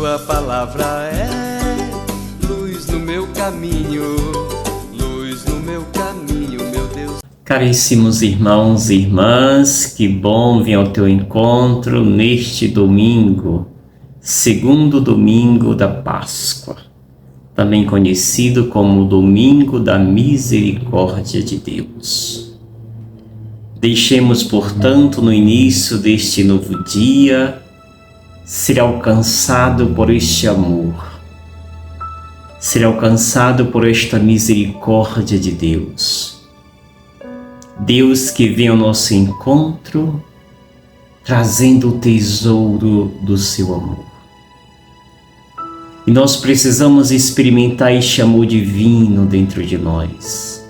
tua palavra é luz no meu caminho, luz no meu caminho, meu Deus. Caríssimos irmãos e irmãs, que bom vir ao teu encontro neste domingo, segundo domingo da Páscoa, também conhecido como Domingo da Misericórdia de Deus. Deixemos, portanto, no início deste novo dia, ser alcançado por este amor, ser alcançado por esta misericórdia de Deus. Deus que vem ao nosso encontro, trazendo o tesouro do seu amor. E nós precisamos experimentar este amor divino dentro de nós.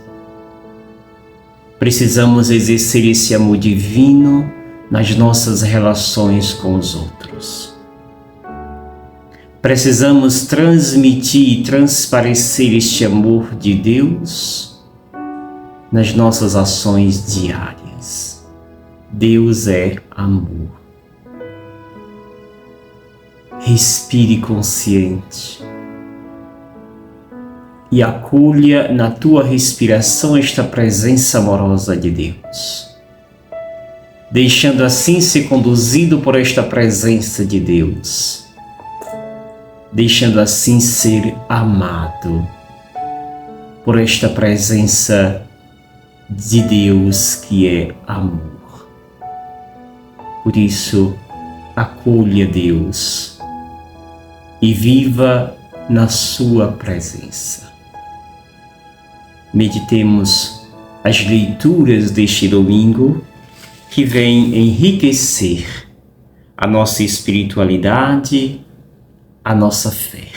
Precisamos exercer esse amor divino nas nossas relações com os outros. Precisamos transmitir e transparecer este amor de Deus nas nossas ações diárias. Deus é amor. Respire consciente e acolha na tua respiração esta presença amorosa de Deus, deixando assim ser conduzido por esta presença de Deus, deixando assim ser amado por esta presença de Deus que é amor. Por isso, acolha Deus e viva na sua presença. Meditemos as leituras deste domingo que vêm enriquecer a nossa espiritualidade, a nossa fé.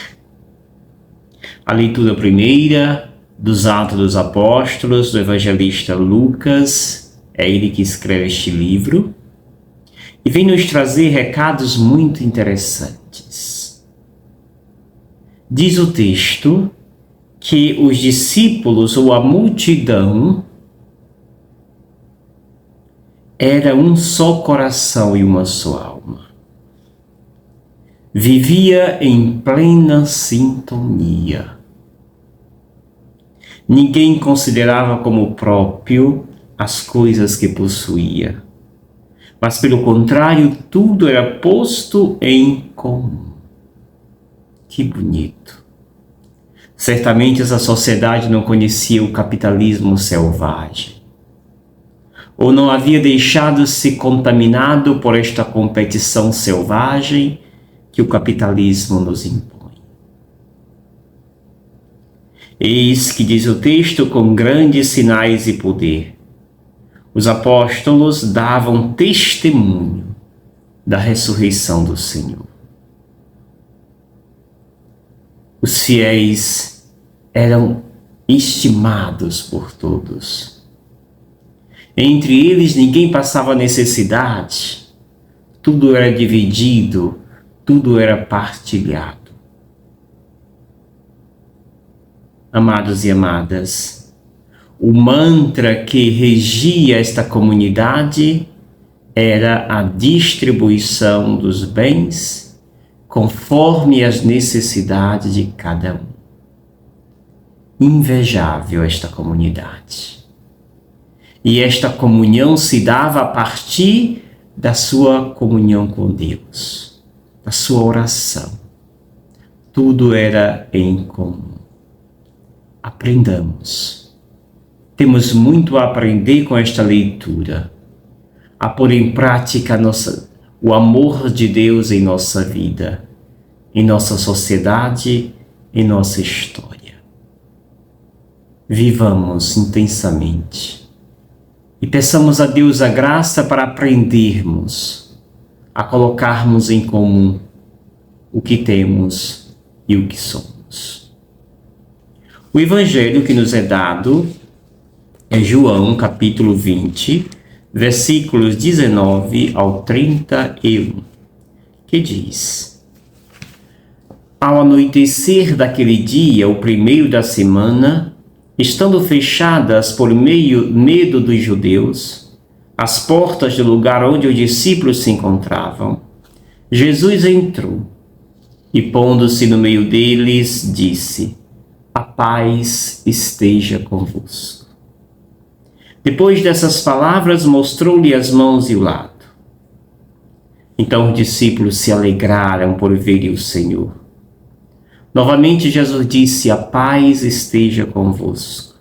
A leitura primeira dos Atos dos Apóstolos, do evangelista Lucas, é ele que escreve este livro, e vem nos trazer recados muito interessantes. Diz o texto que os discípulos ou a multidão era um só coração e uma só alma. Vivia em plena sintonia. Ninguém considerava como próprio as coisas que possuía, mas pelo contrário, tudo era posto em comum. Que bonito! Certamente essa sociedade não conhecia o capitalismo selvagem, ou não havia deixado-se contaminado por esta competição selvagem que o capitalismo nos impõe. Eis que diz o texto, com grandes sinais e poder, os apóstolos davam testemunho da ressurreição do Senhor. Os fiéis eram estimados por todos. Entre eles ninguém passava necessidade, tudo era dividido, tudo era partilhado. Amados e amadas, o mantra que regia esta comunidade era a distribuição dos bens conforme as necessidades de cada um. Invejável esta comunidade. E esta comunhão se dava a partir da sua comunhão com Deus, da sua oração. Tudo era em comum. Aprendamos. Temos muito a aprender com esta leitura, a pôr em prática o amor de Deus em nossa vida, em nossa sociedade, em nossa história. Vivamos intensamente e peçamos a Deus a graça para aprendermos a colocarmos em comum o que temos e o que somos. O evangelho que nos é dado é João, capítulo 20, versículos 19 ao 31, que diz: Ao anoitecer daquele dia, o primeiro da semana, estando fechadas por medo dos judeus, as portas do lugar onde os discípulos se encontravam, Jesus entrou E pondo-se no meio deles, disse: a paz esteja convosco. Depois dessas palavras, mostrou-lhe as mãos e o lado. Então os discípulos se alegraram por verem o Senhor. Novamente Jesus disse: a paz esteja convosco.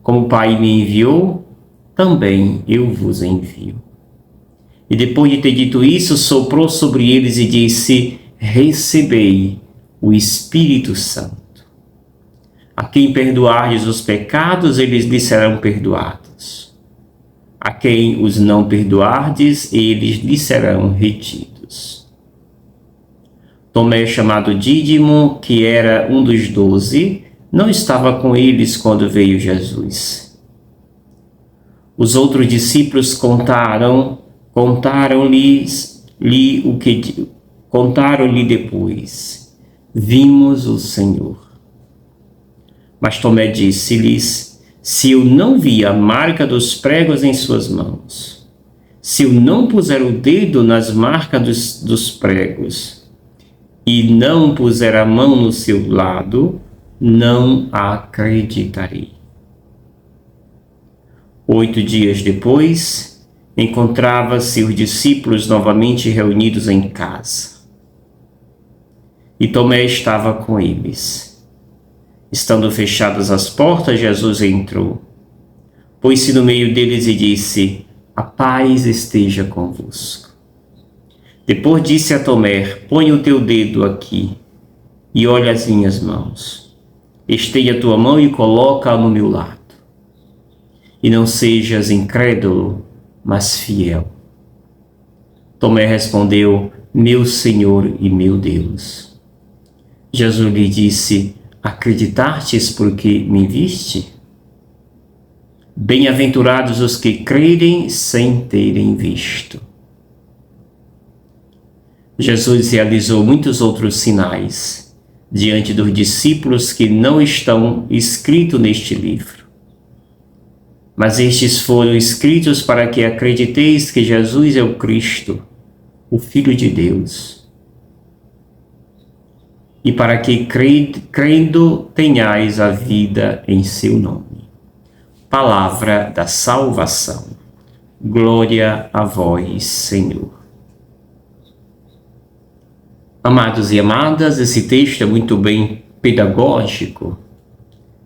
Como o Pai me enviou, também eu vos envio. E depois de ter dito isso, soprou sobre eles e disse: recebei o Espírito Santo. A quem perdoardes os pecados, eles lhes serão perdoados. A quem os não perdoardes, eles lhes serão retidos. Tomé, chamado Dídimo, que era um dos 12, não estava com eles quando veio Jesus. Os outros discípulos contaram-lhe depois: vimos o Senhor. Mas Tomé disse-lhes: se eu não vi a marca dos pregos em suas mãos, se eu não puser o dedo nas marcas dos pregos, e não puser a mão no seu lado, não acreditarei. 8 dias depois, encontrava-se os discípulos novamente reunidos em casa. E Tomé estava com eles. Estando fechadas as portas, Jesus entrou, pôs-se no meio deles e disse: a paz esteja convosco. Depois disse a Tomé: põe o teu dedo aqui e olha as minhas mãos. Estende a tua mão e coloca-a no meu lado. E não sejas incrédulo, mas fiel. Tomé respondeu: meu Senhor e meu Deus. Jesus lhe disse: acreditastes porque me viste? Bem-aventurados os que crerem sem terem visto. Jesus realizou muitos outros sinais diante dos discípulos que não estão escritos neste livro. Mas estes foram escritos para que acrediteis que Jesus é o Cristo, o Filho de Deus, e para que, crendo, tenhais a vida em seu nome. Palavra da salvação. Glória a vós, Senhor. Amados e amadas, esse texto é muito bem pedagógico.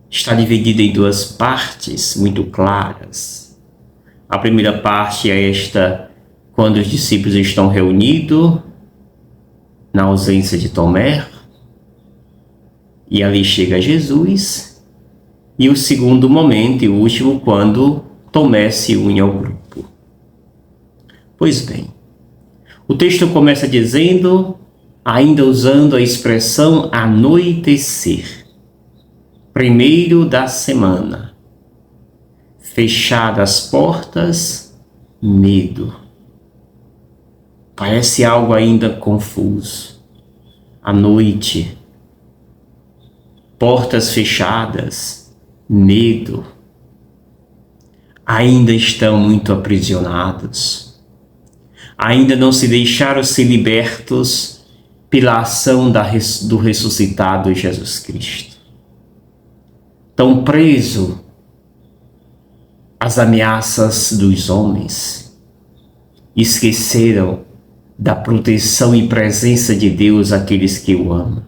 Está dividido em 2 partes muito claras. A primeira parte é esta, quando os discípulos estão reunidos, na ausência de Tomé, e ali chega Jesus. E o segundo momento e o último, quando Tomé se une ao grupo. Pois bem, o texto começa dizendo, ainda usando a expressão anoitecer, primeiro da semana, fechadas as portas, medo. Parece algo ainda confuso. À noite, portas fechadas, medo. Ainda estão muito aprisionados. Ainda não se deixaram ser libertos pela ação do ressuscitado Jesus Cristo. Estão presos às ameaças dos homens. Esqueceram da proteção e presença de Deus àqueles que o amam.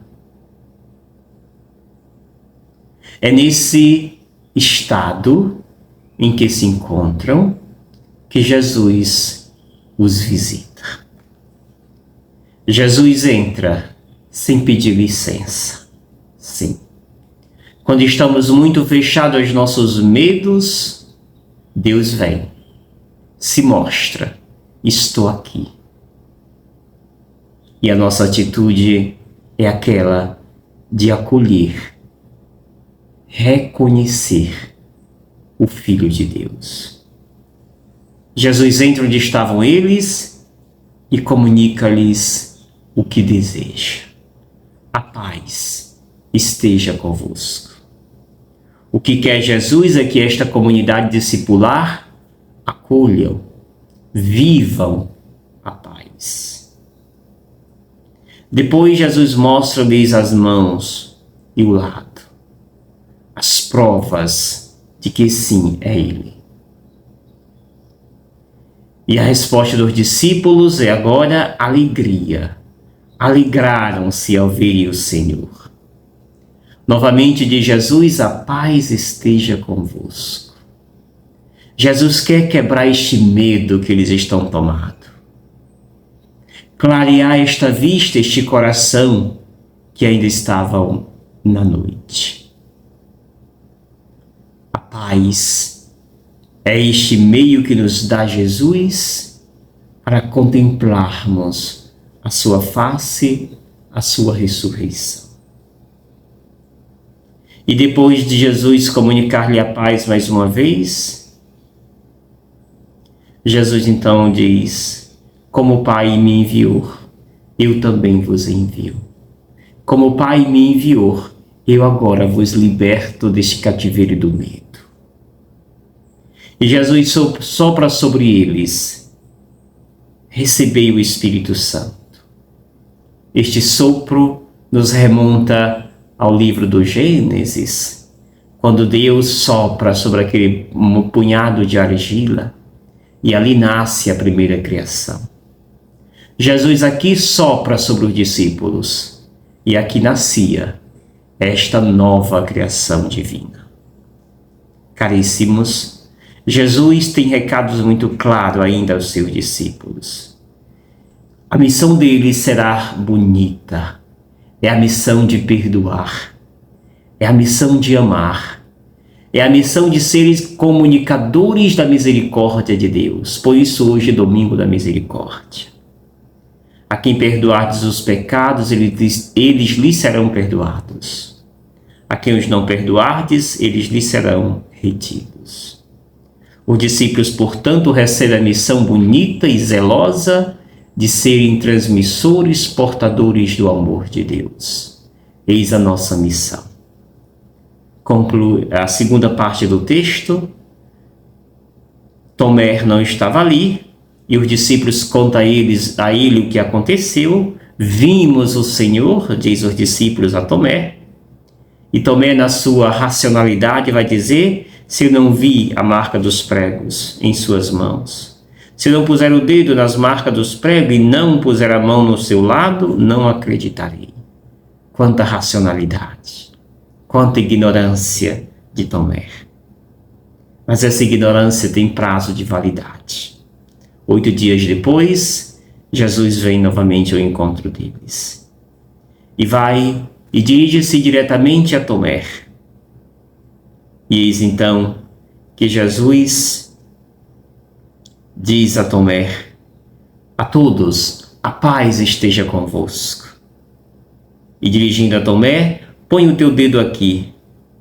É nesse estado em que se encontram que Jesus os visita. Jesus entra sem pedir licença. Sim. Quando estamos muito fechados aos nossos medos, Deus vem, se mostra: estou aqui. E a nossa atitude é aquela de acolher, reconhecer o Filho de Deus. Jesus entra onde estavam eles e comunica-lhes o que deseja. A paz esteja convosco. O que quer Jesus é que esta comunidade discipular acolham, vivam a paz. Depois Jesus mostra-lhes as mãos e o lado, as provas de que sim, é Ele. E a resposta dos discípulos é agora alegria. Alegraram-se ao verem o Senhor. Novamente diz Jesus: a paz esteja convosco. Jesus quer quebrar este medo que eles estão tomados. Clarear esta vista, este coração que ainda estavam na noite. A paz é este meio que nos dá Jesus para contemplarmos a sua face, a sua ressurreição. E depois de Jesus comunicar-lhe a paz mais uma vez, Jesus então diz: como o Pai me enviou, eu também vos envio. Como o Pai me enviou, eu agora vos liberto deste cativeiro do medo. E Jesus sopra sobre eles: recebei o Espírito Santo. Este sopro nos remonta ao livro do Gênesis, quando Deus sopra sobre aquele punhado de argila e ali nasce a primeira criação. Jesus aqui sopra sobre os discípulos e aqui nascia esta nova criação divina. Caríssimos, Jesus tem recados muito claros ainda aos seus discípulos. A missão deles será bonita. É a missão de perdoar. É a missão de amar. É a missão de serem comunicadores da misericórdia de Deus. Por isso hoje é domingo da misericórdia. A quem perdoardes os pecados, eles lhes serão perdoados. A quem os não perdoardes, eles lhes serão retidos. Os discípulos, portanto, recebem a missão bonita e zelosa de serem transmissores, portadores do amor de Deus. Eis a nossa missão. Conclui a segunda parte do texto. Tomé não estava ali, e os discípulos contam a ele o que aconteceu. Vimos o Senhor, diz os discípulos a Tomé. E Tomé, na sua racionalidade, vai dizer: se eu não vi a marca dos pregos em suas mãos, se não puser o dedo nas marcas dos pregos e não puser a mão no seu lado, não acreditarei. Quanta racionalidade, quanta ignorância de Tomé. Mas essa ignorância tem prazo de validade. 8 dias depois, Jesus vem novamente ao encontro deles. E vai e dirige-se diretamente a Tomé. E eis então que Jesus diz a Tomé: a todos, a paz esteja convosco. E dirigindo a Tomé: põe o teu dedo aqui,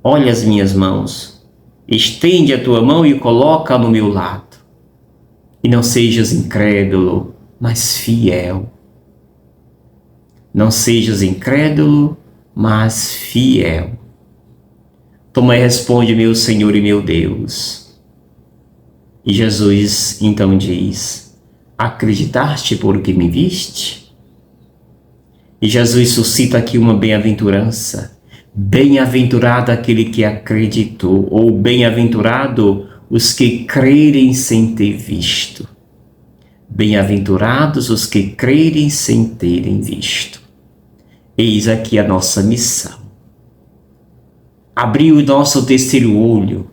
olha as minhas mãos, estende a tua mão e coloca no meu lado. E não sejas incrédulo, mas fiel. Não sejas incrédulo, mas fiel. Tomé responde: meu Senhor e meu Deus. E Jesus então diz: acreditaste por que me viste? E Jesus suscita aqui uma bem-aventurança. Bem-aventurado aquele que acreditou, ou bem-aventurado os que crerem sem ter visto. Bem-aventurados os que crerem sem terem visto. Eis aqui a nossa missão. Abrir o nosso terceiro olho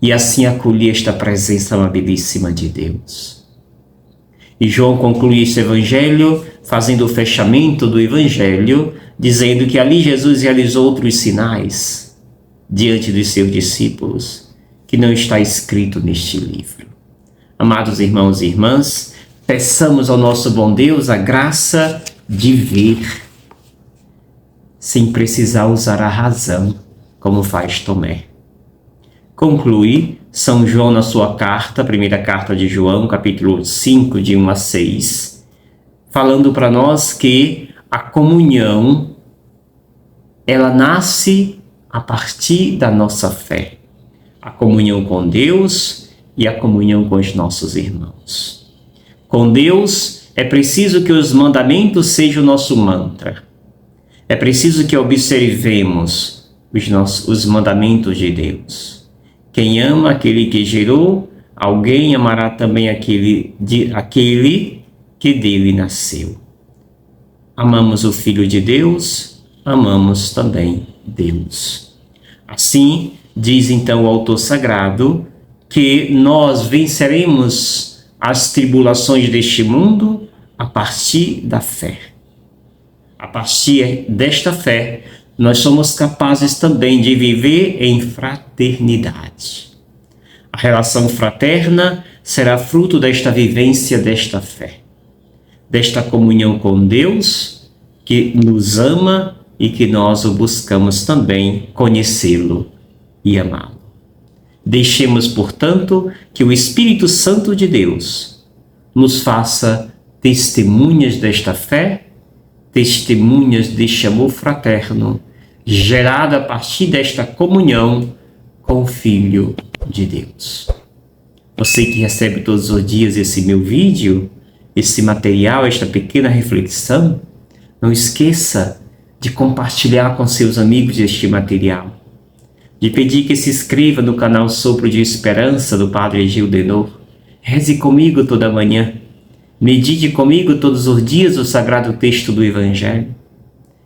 e assim acolher esta presença amabilíssima de Deus. E João conclui este evangelho fazendo o fechamento do evangelho, dizendo que ali Jesus realizou outros sinais diante dos seus discípulos, que não está escrito neste livro. Amados irmãos e irmãs, peçamos ao nosso bom Deus a graça de ver, sem precisar usar a razão, como faz Tomé. Conclui São João na sua carta, primeira carta de João, capítulo 5, de 1 a 6, falando para nós que a comunhão, ela nasce a partir da nossa fé. A comunhão com Deus e a comunhão com os nossos irmãos. Com Deus É preciso que os mandamentos sejam o nosso mantra. É preciso que observemos os mandamentos de Deus. Quem ama aquele que gerou, alguém amará também aquele que dele nasceu. Amamos o Filho de Deus, amamos também Deus. Assim, diz então o autor sagrado, que nós venceremos as tribulações deste mundo a partir da fé. A partir desta fé, nós somos capazes também de viver em fraternidade. A relação fraterna será fruto desta vivência, desta fé, desta comunhão com Deus, que nos ama e que nós o buscamos também conhecê-lo e amá-lo. Deixemos, portanto, que o Espírito Santo de Deus nos faça testemunhas desta fé, testemunhas deste amor fraterno, gerado a partir desta comunhão com o Filho de Deus. Você que recebe todos os dias esse meu vídeo, esse material, esta pequena reflexão, não esqueça de compartilhar com seus amigos este material, de pedir que se inscreva no canal Sopro de Esperança do Padre Gildenor. Reze comigo toda manhã. Medite comigo todos os dias o sagrado texto do Evangelho.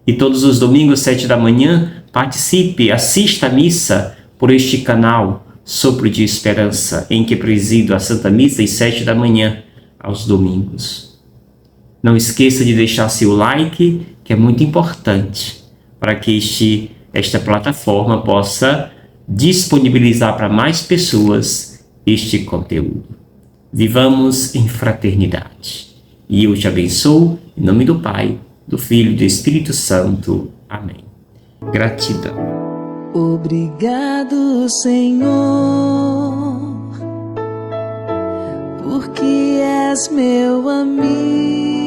E todos os domingos, 7 da manhã, participe, assista a missa por este canal Sopro de Esperança, em que presido a Santa Missa às 7 da manhã, aos domingos. Não esqueça de deixar seu like, que é muito importante, para que esta plataforma possa disponibilizar para mais pessoas este conteúdo. Vivamos em fraternidade. E eu te abençoo, em nome do Pai, do Filho e do Espírito Santo. Amém. Gratidão. Obrigado, Senhor, porque és meu amigo.